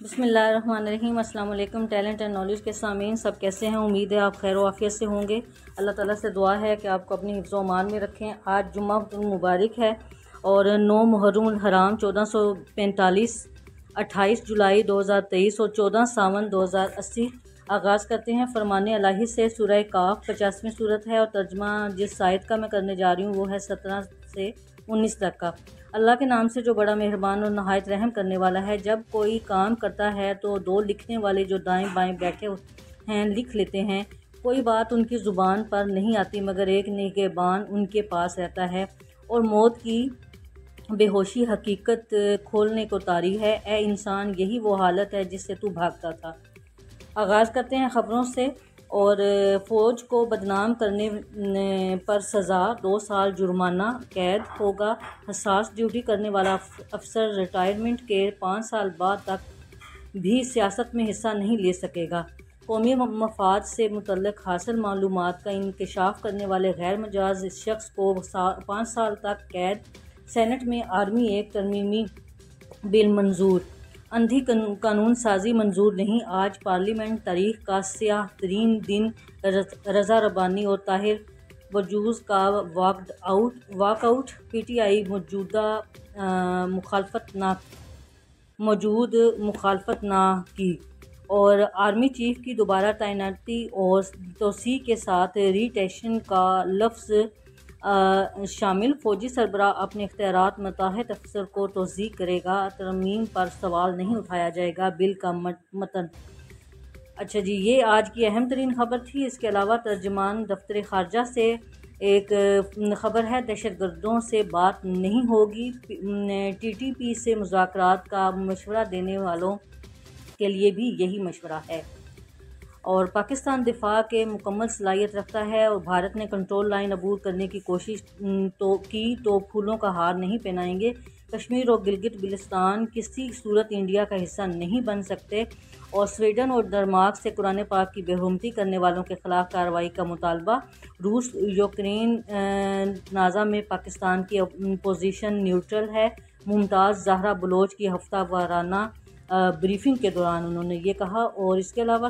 बिस्मिल्लाहिर्रहमानिर्रहीम। अस्सलाम वालेकुम। टैलेंट एंड नॉलेज के सामीन सब कैसे हैं? उम्मीद है आप खैर वाफियत से होंगे। अल्लाह ताला से दुआ है कि आपको अपनी हिफ्ज़ व अमान में रखें। आज जुम्मा मुबारक है और 9 मुहर्रम हराम 1445, 28 जुलाई 2023 और 14 सावन 2080। आगाज़ करते हैं फरमाने इलाही से। सूरह काफ 50वीं सूरत है और तर्जमा जिस आयत का मैं करने जा रही हूँ वो है 17 से 19 तक का। अल्लाह के नाम से जो बड़ा मेहरबान और नहायत रहम करने वाला है। जब कोई काम करता है तो दो लिखने वाले जो दाएं बाएं बैठे हैं लिख लेते हैं। कोई बात उनकी ज़ुबान पर नहीं आती मगर एक निगहबान उनके पास रहता है और मौत की बेहोशी हकीकत खोलने को तारी है। ए इंसान, यही वो हालत है जिससे तू भागता था। आगाज़ करते हैं ख़बरों से। और फ़ौज को बदनाम करने पर सज़ा 2 साल जुर्माना कैद होगा। हसास ड्यूटी करने वाला अफसर रिटायरमेंट के 5 साल बाद तक भी सियासत में हिस्सा नहीं ले सकेगा। कौमी मफाद से मुतल्लिक़ हासिल मालूमात का इंकशाफ करने वाले गैर मजाज शख्स को 5 साल तक कैद। सेनेट में आर्मी एक तरमीमी बिल मंजूर। अंधी कानून साजी मंजूर नहीं। आज पार्लियामेंट तारीख का स्याह तरीन दिन। रज़ा रब्बानी और ताहिर बजूज़ का वॉकआउट। PTI मौजूद मुखालफत ना की और आर्मी चीफ की दोबारा तैनाती और तोसी के साथ रिटेशन का लफ्ज़ शामिल। फ़ौजी सरबराह अपने इख्तियारात मुताहिद अफसर को तौज़ीह करेगा। तरमीम पर सवाल नहीं उठाया जाएगा। बिल का मतन। अच्छा जी, ये आज की अहम तरीन ख़बर थी। इसके अलावा तर्जमान दफ्तर ख़ारजा से एक ख़बर है, दहशतगर्दों से बात नहीं होगी। TTP से मुज़ाकरात का मशवरा देने वालों के लिए भी यही मशवरा है। और पाकिस्तान दिफा के मुकम्मल सलाहियत रखता है और भारत ने कंट्रोल लाइन अबूर करने की कोशिश तो फूलों का हार नहीं पहनाएंगे। कश्मीर और गिलगित बिल्तिस्तान किसी सूरत इंडिया का हिस्सा नहीं बन सकते। और स्वीडन और डेनमार्क से कुरान पाक की बेहुरमती करने वालों के खिलाफ कार्रवाई का मुतालबा। रूस यूक्रेन तनाज़ा में पाकिस्तान की पोजीशन न्यूट्रल है। मुमताज़ ज़हरा बलोच की हफ्ता वाराना ब्रीफिंग के दौरान उन्होंने ये कहा। और इसके अलावा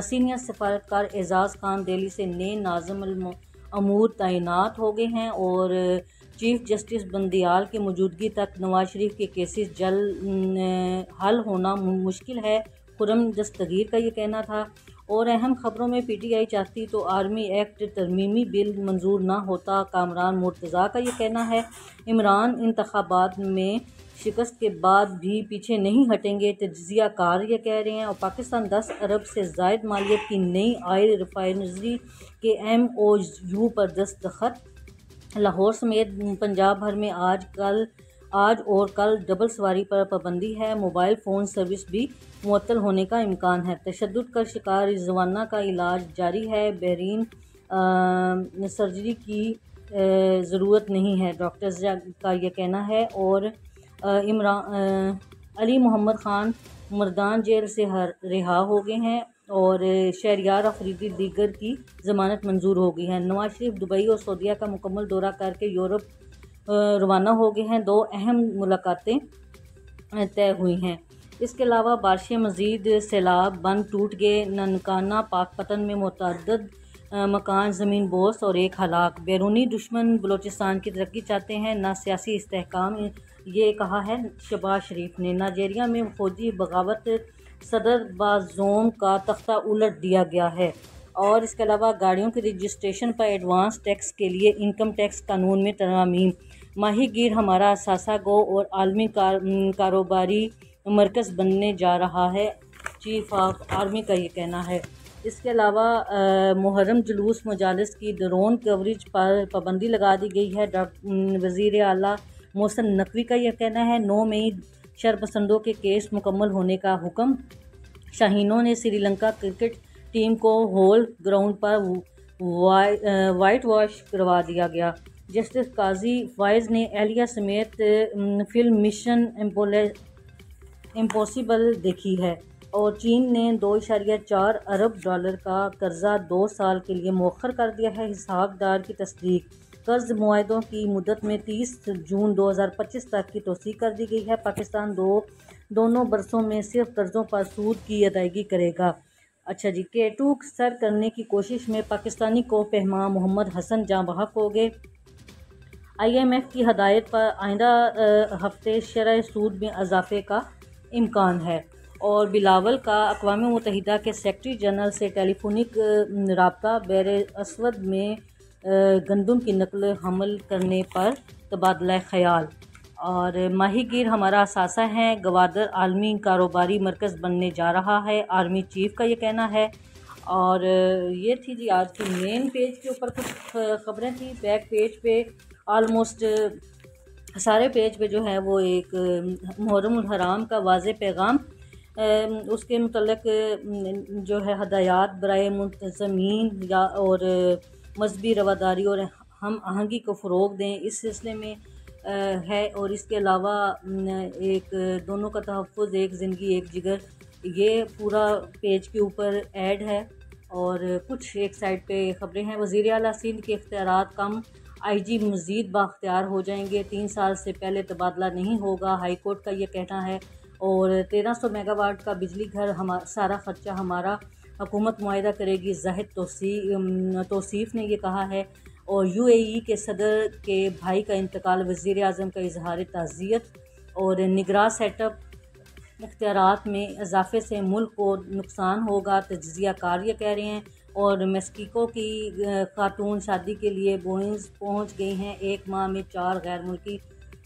सीनियर सफारतकार एजाज़ खान दिल्ली से नए नाज़िम अमूर तैनात हो गए हैं। और चीफ जस्टिस बंदियाल की मौजूदगी तक नवाज शरीफ के केसेस हल होना मुश्किल है, खुर्रम दस्तगीर का ये कहना था। और अहम खबरों में PTI चाहती तो आर्मी एक्ट तरमीमी बिल मंजूर ना होता, कामरान मुर्तज़ा का ये कहना है। इमरान इंतखाबात में शिकस्त के बाद भी पीछे नहीं हटेंगे, तज्ज़िया कार ये कह रहे हैं। और पाकिस्तान 10 अरब से ज़ायद मालियत की नई ऑयल रिफाइनरी के MOU पर दस्तखत। लाहौर समेत पंजाब भर में आज और कल डबल सवारी पर पाबंदी है। मोबाइल फ़ोन सर्विस भी मुअत्तल होने का इम्कान है। तशद्दुद का शिकार रिजवाना का इलाज जारी है। बहरीन सर्जरी की ज़रूरत नहीं है, डॉक्टर्स का ये कहना है। और अली मोहम्मद ख़ान मर्दान जेल से रिहा हो गए हैं और शहरियार अफरीदी दीगर की ज़मानत मंजूर हो गई है। नवाज शरीफ दुबई और सऊदीया का मुकम्मल दौरा करके यूरोप रवाना हो गए हैं। 2 अहम मुलाकातें तय हुई हैं। इसके अलावा बारिशें, मज़ीद सैलाब, बंद टूट गए। ननकाना पाकपतन में मुतअद्दिद मकान ज़मीन बोस और 1 हलाक। बैरूनी दुश्मन बलोचिस्तान की तरक्की चाहते हैं, ना सियासी इस्तेहकाम, ये कहा है शहबाज शरीफ ने। नाइजीरिया में फौजी बगावत, सदर बाज़ोम का तख्ता उलट दिया गया है। और इसके अलावा गाड़ियों के रजिस्ट्रेशन पर एडवांस टैक्स के लिए इनकम टैक्स कानून में तरमीम। माही गिर हमारा असासा गो और आलमी कारोबारी मरकज़ बनने जा रहा है, चीफ ऑफ आर्मी का ये कहना है। इसके अलावा मुहर्रम जुलूस मजालिस की ड्रोन कवरेज पर पाबंदी लगा दी गई है। वज़ीर आला मोहसिन नकवी का यह कहना है। 9 मई शरपसंदों के केस मुकम्मल होने का हुक्म। शाहीनों ने श्रीलंका क्रिकेट टीम को होल ग्राउंड पर वाइट वॉश करवा दिया गया। जस्टिस काजी वाइज ने एलिया समेत फिल्म मिशन इम्पॉसिबल देखी है। और चीन ने $2.4 अरब का कर्जा 2 साल के लिए मौखर कर दिया है। हिसाबदार की तस्दीक। कर्ज मुआहदों की मुद्दत में 30 जून 2025 तक की तोसी कर दी गई है। पाकिस्तान दोनों बरसों में सिर्फ कर्ज़ों पर सूद की अदायगी करेगा। अच्छा जी, K2 सर करने की कोशिश में पाकिस्तानी को पहमा मोहम्मद हसन जाँ बहक हो गए। IMF की हदायत पर आइंदा हफ्ते शरह सूद में इजाफे का इम्कान है। और बिलावल का अक़वाम मुत्तहिदा के सेक्रेटरी जनरल से टेलीफोनिक राब्ता बैर असवद में गंदम की नकल हमल करने पर तबादला ख़याल। और माहीगीर हमारा असासा है, गवादर आलमी कारोबारी मरकज़ बनने जा रहा है, आर्मी चीफ का ये कहना है। और ये थी जी आज की मेन पेज के ऊपर कुछ ख़बरें थी। बैक पेज पे आलमोस्ट सारे पेज पे जो है वो एक मुहर्रम उल हराम का वाज़े पैगाम, उसके मुतल्लिक जो है हदायत बराए मुंतज़मीन या और मजहबी रवादारी और हम आहंगी को फ़रोग़ दें, इस सिलसिले में है। और इसके अलावा एक दोनों का तहफ़्फ़ुज़, एक ज़िंदगी एक जिगर, ये पूरा पेज के ऊपर ऐड है। और कुछ एक साइड पे ख़बरें हैं। वज़ीर आला सिंध के इख्तियारात कम, IG मज़ीद बाख्तियार हो जाएंगे, 3 साल से पहले तबादला नहीं होगा, हाई कोर्ट का ये कहना है। और 1300 मेगावाट का बिजली घर सारा ख़र्चा हमारा, हुकूमत मुआहिदा करेगी, जाहिद तौसीफ़ ने ये कहा है। और UAE के सदर के भाई का इंतकाल, वज़ीर आज़म का इजहार ताज़ियत। और निगरान सेटअप इख्तियारात में इजाफे से मुल्क को नुकसान होगा, तज्ज़िया कार ये कह रहे हैं। और मेक्सिको की खातून शादी के लिए बोइंस पहुँच गई हैं, 1 माह में 4 गैर मुल्की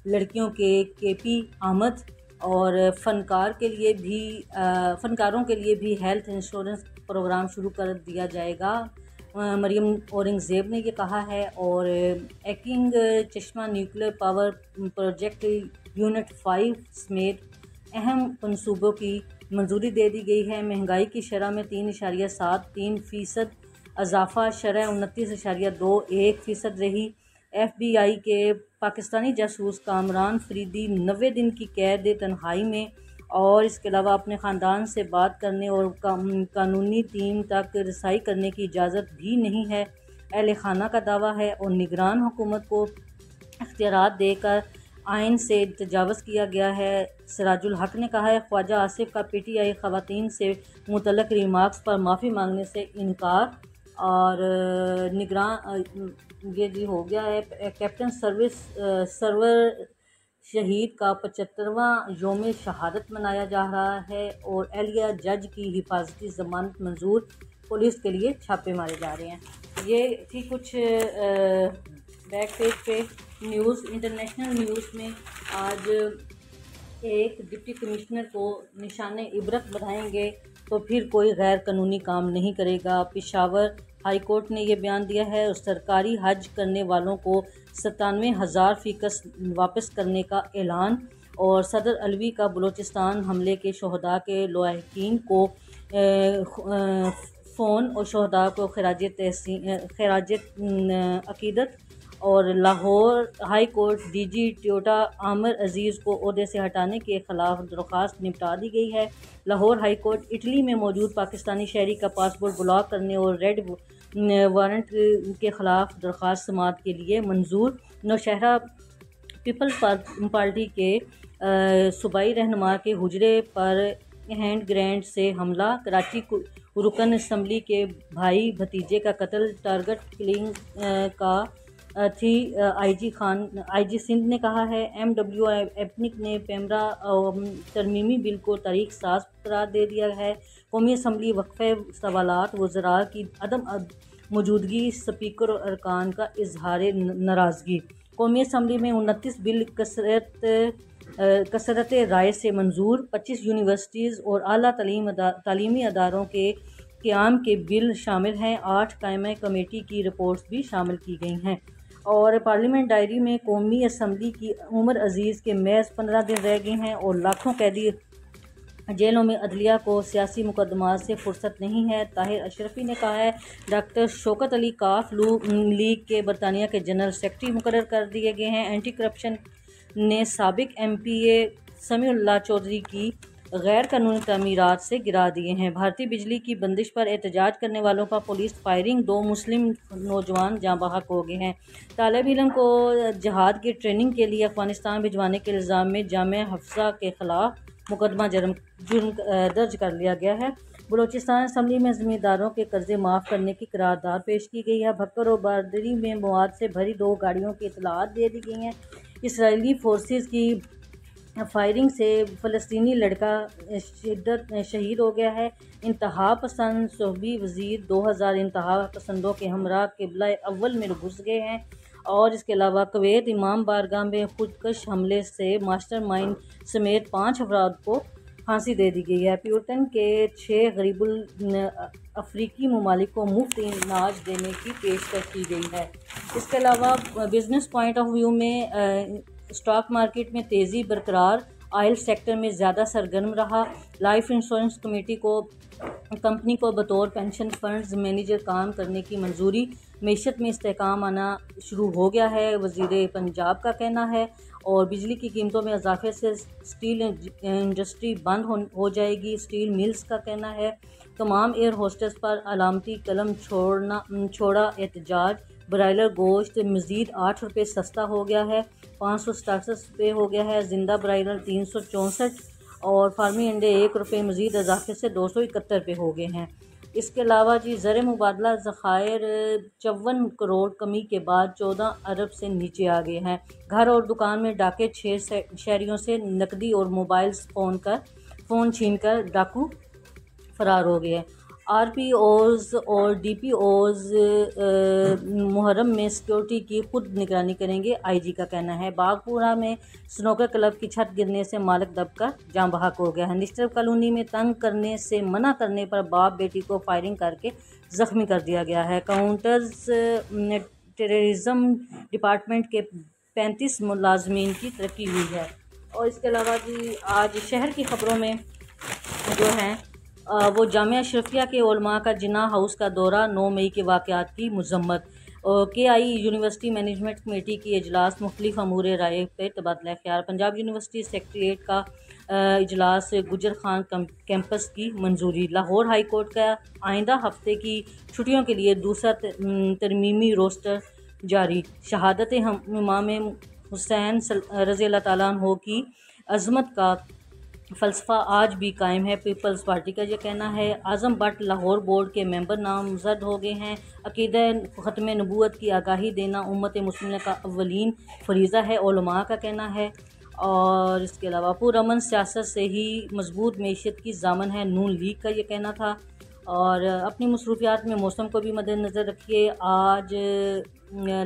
लड़कियों के KP आमद। और फ़नकारों के लिए भी हेल्थ इंश्योरेंस प्रोग्राम शुरू कर दिया जाएगा, मरियम औरंगज़ेब ने ये कहा है। और एकिंग चश्मा न्यूक्लियर पावर प्रोजेक्ट यूनिट 5 समेत अहम मनसूबों की मंजूरी दे दी गई है। महंगाई की शरह में 3.73% इजाफा, शरह 29.21% रही। FBI के पाकिस्तानी जासूस कामरान फरीदी 90 दिन की कैद तन्हाई में। और इसके अलावा अपने ख़ानदान से बात करने और कानूनी टीम तक रसाई करने की इजाज़त भी नहीं है, अहले खाना का दावा है। और निगरान हुकूमत को इख्तियारात देकर आइन से तजावज़ किया गया है। सिराजुल हक ने कहा है, ख्वाजा आसिफ का PTI ख़वातीन से मुतल्लिक़ रिमार्क्स पर माफ़ी मांगने से इनकार। और निगरान ये जी हो गया है। कैप्टन सरवर शहीद का 75वां योम शहादत मनाया जा रहा है। और एहलिया जज की हिफाजती ज़मानत मंजूर, पुलिस के लिए छापे मारे जा रहे हैं। ये थी कुछ बैक पेज पे न्यूज़। इंटरनेशनल न्यूज़ में आज एक डिप्टी कमिश्नर को निशाने इबरत बनाएंगे तो फिर कोई गैर कानूनी काम नहीं करेगा। पेशावर हाई कोर्ट ने यह बयान दिया है। और सरकारी हज करने वालों को 97,000% वापस करने का ऐलान। और सदर अलवी का बलूचिस्तान हमले के शहदा के लवाहिकीन को फ़ोन और शहदा को खराज अकीदत। और Lahore high court DG Toyota Amir Aziz को ओहदे से हटाने के ख़िलाफ़ दरख्वास्त निपटा दी गई है। लाहौर हाई कोर्ट इटली में मौजूद पाकिस्तानी शहरी का पासपोर्ट ब्लॉक करने और रेड वारंट के ख़िलाफ़ दरख्वास्त समाअत के लिए मंजूर। नौशहरा पीपल्स पार्टी के सूबाई रहनुमा के हुजरे पर हैंड ग्रेनेड से हमला। कराची रुकन असम्बली के भाई भतीजे का कत्ल टारगेट किलिंग का थी। IG सिंध ने कहा है। MW एपनिक ने पेमरा तरमीमी बिल को तारीख साज करार दे दिया है। कौमी असम्बली वक्फे सवालात वज़रा की अदम मौजूदगी, स्पीकर और अरकान का इजहार नाराज़गी। कौमी असम्बली में 29 बिल कसरत राय से मंजूर। 25 यूनिवर्सिटीज़ और आला तालीमी अदारों के क़याम के बिल शामिल हैं। 8 कायमा कमेटी की रिपोर्ट्स भी शामिल की गई हैं। और पार्लियामेंट डायरी में कौमी असम्बली की उमर अजीज़ के महज 15 दिन रह गए हैं। और लाखों कैदी जेलों में, अदलिया को सियासी मुकदमात से फुर्सत नहीं है। ताहिर अशरफी ने कहा है। डॉक्टर शौकत अली काफ लीग के बरतानिया के जनरल सेक्रेटरी मुकर्रर कर दिए गए हैं। एंटी करप्शन ने साबिक MPA समीउल्लाह चौधरी की गैर कानूनी तमीरात से गिरा दिए हैं। भारतीय बिजली की बंदिश पर एहतजाज करने वालों पर पुलिस फायरिंग, 2 मुस्लिम नौजवान जाँ बहक हो गए हैं। तालिब इल्म को जहाद की ट्रेनिंग के लिए अफगानिस्तान भिजवाने के इल्ज़ाम में जामिया हफ्सा के खिलाफ मुकदमा जुर्म दर्ज कर लिया गया है। बलूचिस्तान असम्बली में ज़मींदारों के कर्जे माफ़ करने की करारदाद पेश की गई है। भक्कर और बारदरी में मवाद से भरी 2 गाड़ियों की इतलात दे दी गई हैं। इसराइली फोर्सेस की फायरिंग से फ़लस्तीनी लड़का शहीद हो गया है। इंतहा पसंद सूबी वज़ीर 2000 इंतहा पसंदों के हमरा क़िबला अव्वल में घुस गए हैं। और इसके अलावा कुवैत इमाम बारगाह में खुदकश हमले से मास्टरमाइंड समेत 5 अफराद को फांसी दे दी गई है। प्यूटन के 6 गरीबुल अफ्रीकी ममालिक को मुफ्त अनाज देने की पेशकश की गई है। इसके अलावा बिजनेस पॉइंट ऑफ व्यू में स्टॉक मार्केट में तेज़ी बरकरार, ऑयल सेक्टर में ज़्यादा सरगर्म रहा। लाइफ इंश्योरेंस कंपनी को बतौर पेंशन फंड्स मैनेजर काम करने की मंजूरी। मईशत में इस्तेहकाम आना शुरू हो गया है, वज़ीर पंजाब का कहना है। और बिजली की कीमतों में इजाफे से स्टील इंडस्ट्री बंद हो जाएगी, स्टील मिल्स का कहना है। तमाम एयर होस्टेस पर अलामती कलम छोड़ा एहतजाज। ब्रायलर गोश्त मज़ीद 8 रुपये सस्ता हो गया है, 567 रुपये हो गया है। ज़िंदा ब्रायलर 364 और फार्मी अंडे 1 रुपये मज़ीद इजाफे से 271 रुपये हो गए हैं। इसके अलावा जी ज़र मुबादला ज़खायर 54 करोड़ कमी के बाद 14 अरब से नीचे आ गए हैं। घर और दुकान में डाके, 6 शहरियों से नकदी और मोबाइल फ़ोन छीनकर डाकू फरार हो गए हैं। आरपीओज़ और डीपीओज़ मुहर्रम में सिक्योरिटी की खुद निगरानी करेंगे, आईजी का कहना है। बागपुरा में स्नोकर क्लब की छत गिरने से मालिक दबकर जाँ बहक हो गया है। निस्टर कॉलोनी में तंग करने से मना करने पर बाप बेटी को फायरिंग करके ज़ख्मी कर दिया गया है। काउंटर्स टेररिज्म डिपार्टमेंट के 35 मुलाजमीन की तरक्की हुई है। और इसके अलावा जी आज शहर की ख़बरों में जो हैं वो जामिया अशरफिया के उलमा का जिन्ना हाउस का दौरा, 9 मई के वाक़यात की मज़म्मत। KI यूनिवर्सिटी मैनेजमेंट कमेटी की इजलास, मुख्तलिफ अमूर राय पे तबादला ख्याल। पंजाब यूनिवर्सिटी सेक्रेटेरिएट का इजलास, गुजर खान कैंपस की मंजूरी। लाहौर हाई कोर्ट का आइंदा हफ्ते की छुट्टियों के लिए दूसरा तरमीमी रोस्टर जारी। शहादत इमाम हुसैन रज़ी अल्लाह तआला अन्हु की अज़मत का फ़लसफ़ा आज भी कायम है, पीपल्स पार्टी का ये कहना है। आज़म भट्ट लाहौर बोर्ड के मेंबर नामज़द हो गए हैं। अक़ीदा ख़त्म नबूवत की आगाही देना उम्मत मुस्लिम का अव्वलीन फ़रीज़ा है, उलमा का कहना है। और इसके अलावा पुरअमन सियासत से ही मजबूत मईशत की ज़ामन है, नून लीग का ये कहना था। और अपनी मसरूफियात में मौसम को भी मद्देनज़र रखिए। आज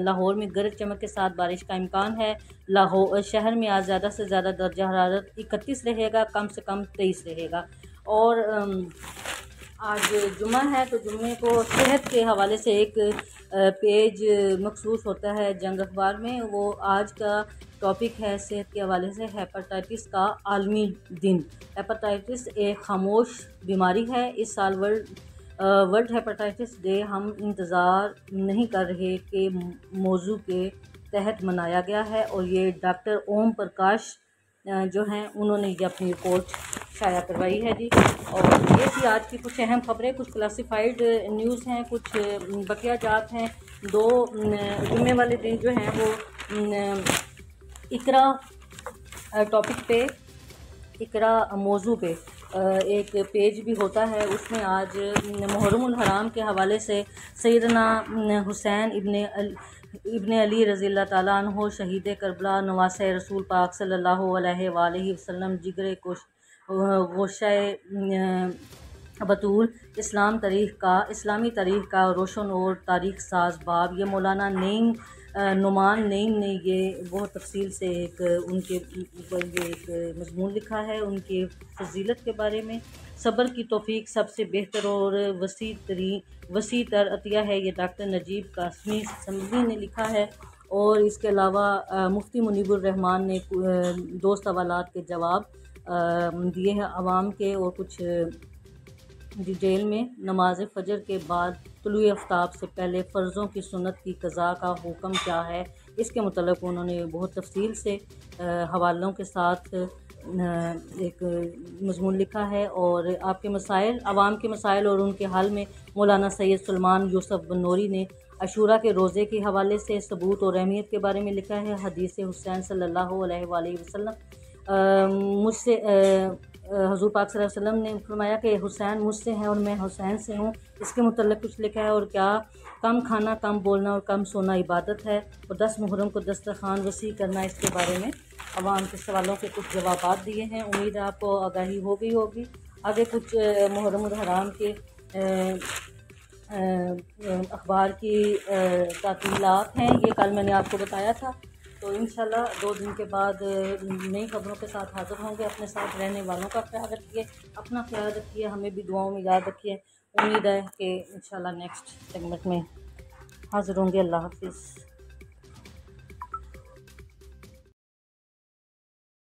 लाहौर में गरज चमक के साथ बारिश का इम्कान है। लाहौर शहर में आज ज़्यादा से ज़्यादा दर्जा हरारत 31 रहेगा, कम से कम 23 रहेगा। और आज जुम्मा है तो जुम्मे को सेहत के हवाले से एक पेज मखसूस होता है जंग अखबार में। वो आज का टॉपिक है सेहत के हवाले से हेपेटाइटिस का आलमी दिन। हेपेटाइटिस एक खामोश बीमारी है। इस साल वर्ल्ड हेपेटाइटिस डे हम इंतज़ार नहीं कर रहे कि मौजू के तहत मनाया गया है। और ये डॉक्टर ओम प्रकाश जो हैं उन्होंने ये अपनी रिपोर्ट शाया करवाई है जी। और ये थी आज की कुछ अहम खबरें, कुछ क्लासिफाइड न्यूज़ हैं, कुछ बकिया जात हैं। 2 जुम्मे वाले दिन जो हैं वो इकरा टॉपिक पे, इकरा मौजू पे एक पेज भी होता है। उसमें आज मुहर्रमुल हराम के हवाले से सैयदना हुसैन इब्ने अली रज़ी अल्लाह ताला अन्हु शहीद करबला नवासे रसूल पाक सल्लल्लाहु अलैहि वसल्लम जिगरे गोशाए बतूल इस्लामी तारीख़ का रोशन और तारीख़ साज बाब। ये मौलाना नुमान नईम ने ये बहुत तफसील से एक उनके ऊपर ये एक मज़मून लिखा है उनके फजीलत के बारे में। सब्र की तौफीक सबसे बेहतर और वसी तर अतिया है, ये डॉक्टर नजीब कासमी समझी ने लिखा है। और इसके अलावा मुफ्ती मुनीबुर रहमान ने दोस्त सवालात के जवाब दिए हैं आवाम के। और कुछ डिटेल में नमाज फ़जर के बाद तुलुए आफ्ताब से पहले फ़र्ज़ों की सुन्नत की क़ज़ा का हुक्म क्या है, इसके मुतल्लिक़ उन्होंने बहुत तफसील से हवालों के साथ एक मज़मून लिखा है। और आपके मसाइल, आवाम के मसाइल और उनके हल में मौलाना सैयद सलमान यूसुफ बनूरी ने अशूरा के रोज़े के हवाले से सबूत और अहमियत के बारे में लिखा है। हदीस हुसैन सल्लल्लाहु अलैहि वसल्लम मुझसे हुज़ूर पाक सल्लल्लाहु अलैहि वसल्लम ने फरमाया कि हुसैन मुझसे हैं और मैं हुसैन से हूँ। इसके मुतल्लिक़ कुछ लिखा है, और क्या कम खाना, कम बोलना और कम सोना इबादत है, और 10 मुहर्रम को दस्तरखान वसी करना। इसके बारे में अवाम के सवालों के कुछ जवाब दिए हैं। उम्मीद है आपको आगाही हो गई होगी। आगे कुछ मुहर्रम हराम के अखबार की तातीलात हैं, ये कल मैंने आपको बताया था। तो इंशाल्लाह 2 दिन के बाद नई खबरों के साथ हाज़िर होंगे। अपने साथ रहने वालों का ख्याल रखिए, अपना ख्याल रखिए, हमें भी दुआओं में याद रखिए। उम्मीद है कि इंशाल्लाह नेक्स्ट सेगमेंट में हाज़िर होंगे। अल्लाह हाफ़िज़।